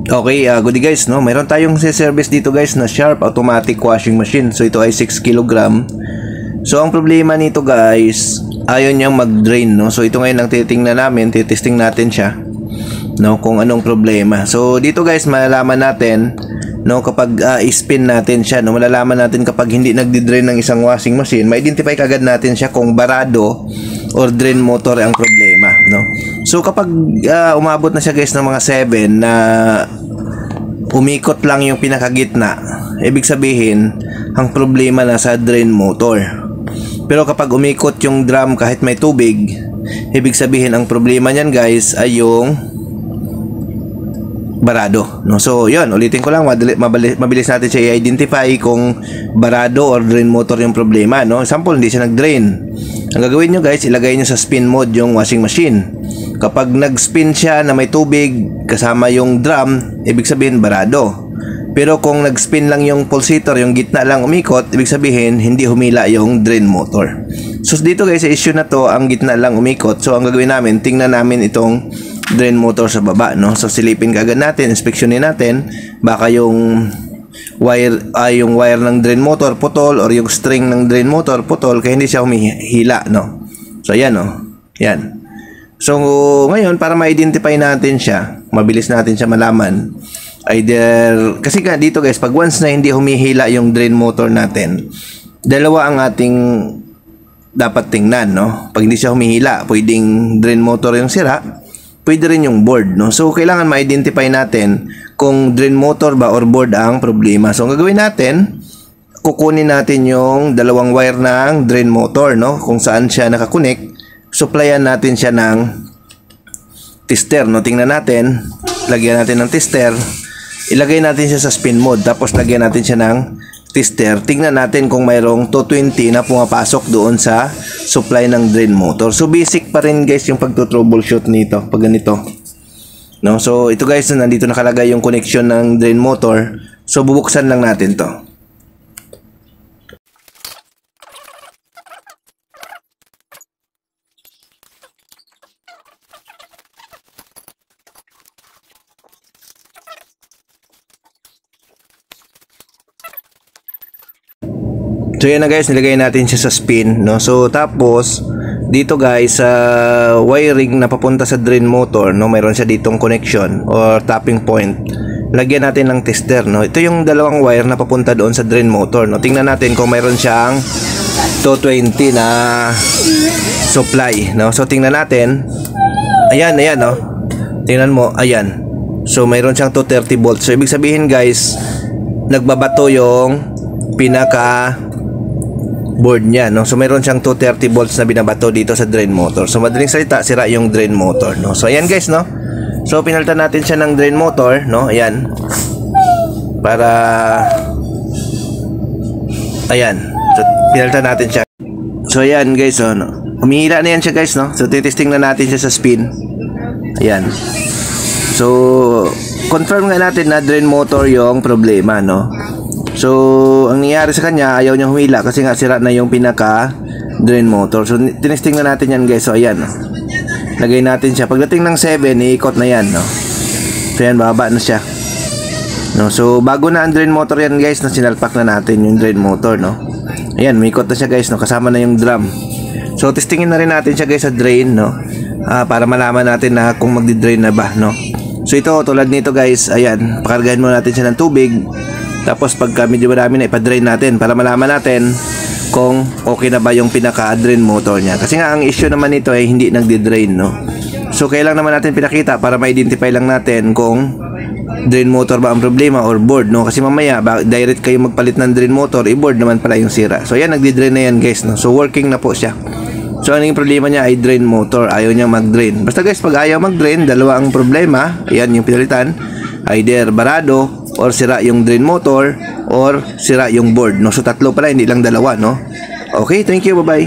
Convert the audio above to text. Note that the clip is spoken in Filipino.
Okay, good day guys, no? Mayroon tayong service dito guys na Sharp automatic washing machine. So ito ay 6 kg. So ang problema nito guys, ayaw niyang mag-drain, no? So ito ngayon ang titingnan namin, titesting natin siya, no, kung anong problema. So dito guys, malalaman natin, no, kapag i-spin natin siya, no, malalaman natin kapag hindi nagdi-drain ng isang washing machine, ma-identify kagad natin siya kung barado or drain motor ang problema, no. So kapag umabot na siya guys ng mga 7 na umikot lang yung pinakagitna, ibig sabihin ang problema na sa drain motor. Pero kapag umikot yung drum kahit may tubig, ibig sabihin ang problema niyan guys ay yung barado, no? So yun, ulitin ko lang, mabilis natin siya i-identify kung barado or drain motor yung problema, no? Example, hindi siya nag-drain. Ang gagawin nyo guys, ilagay nyo sa spin mode yung washing machine. Kapag nag-spin siya na may tubig kasama yung drum, ibig sabihin barado. Pero kung nag-spin lang yung pulsator, yung gitna lang umikot, ibig sabihin hindi humila yung drain motor. So dito guys, sa issue na to, ang gitna lang umikot. So ang gagawin namin, tingnan namin itong drain motor sa baba, no? So silipin kagad natin, inspeksyonin natin, baka yung wire ng drain motor putol or yung string ng drain motor putol kaya hindi siya humihila, no? So ayan, no? Yan. So ngayon, para ma-identify natin siya, mabilis natin siya malaman, either, kasi nga dito guys, pag once na hindi humihila yung drain motor natin, dalawa ang ating dapat tingnan, no? Pag hindi siya humihila, pwedeng drain motor yung sira, pwede rin yung board, no? So kailangan ma-identify natin kung drain motor ba or board ang problema. So ang gagawin natin, kukunin natin yung dalawang wire ng drain motor, no? Kung saan siya nakakonek, supplyan natin siya ng tester, no? Tingnan natin, lagyan natin ng tester, ilagay natin siya sa spin mode, tapos lagyan natin siya ng tester. Tingnan natin kung mayroong 220 na pumapasok doon sa supply ng drain motor. So basic pa rin guys yung pagto-troubleshoot nito pag ganito, no? So ito guys, nandito nakalagay yung connection ng drain motor. So bubuksan lang natin to. So yan na guys, nilagay natin siya sa spin, no? So tapos dito guys, sa wiring na papunta sa drain motor, no, mayroon siya ditong connection or tapping point. Lagyan natin ng tester, no? Ito yung dalawang wire na papunta doon sa drain motor, no? Tingnan natin kung mayroon siyang 220 na supply, no? So tingnan natin. Ayan, no? Tingnan mo, ayan. So mayroon siyang 230 volts. So ibig sabihin guys, nagbabato yung pinaka board niya, no? So mayroon siyang 230 volts na binabato dito sa drain motor. So madaling salita, sira yung drain motor, no? So ayan guys, no? So pinalitan natin siya ng drain motor, no? Ayan. Para ayan. So pinalitan natin siya. So ayan guys, no? Humihila na yan siya guys, no? So titesting na natin siya sa spin. Ayan. So confirm nga natin na drain motor yung problema, no? So, ang nangyari sa kanya, ayaw niyang humila kasi nga sira na yung pinaka drain motor. So, tinesting na natin yan guys. So, ayan, no? Lagay natin siya. Pagdating ng 7, iikot na yan, no? So, ayan, bababa na siya, no? So, bago na ang drain motor yan guys, na sinalpak na natin yung drain motor, no? Ayan, umiikot na siya guys, no? Kasama na yung drum. So, testingin na rin natin siya guys sa drain, no? Para malaman natin na kung magdi-drain na ba, no? So, ito, tulad nito guys, ayan, pakargahin muna natin siya ng tubig. Tapos pagka medyo marami na, ipa-drain natin para malaman natin kung okay na ba yung pinaka-drain motor niya. Kasi nga ang issue naman nito ay hindi nagdi-drain, no? So kailangan naman natin pinakita para ma-identify lang natin kung drain motor ba ang problema or board, no? Kasi mamaya direct kayo magpalit ng drain motor, i-board naman pala yung sira. So yan, nagdi-drain na yan guys, no? So working na po siya. So ano yung problema niya ay drain motor, ayaw niya mag-drain. Basta guys, pag ayaw mag-drain, dalawa ang problema. Ayan yung pinalitan, either barado or sira yung drain motor or sira yung board, no? So tatlo pala, hindi lang dalawa, no? Okay, thank you, bye bye.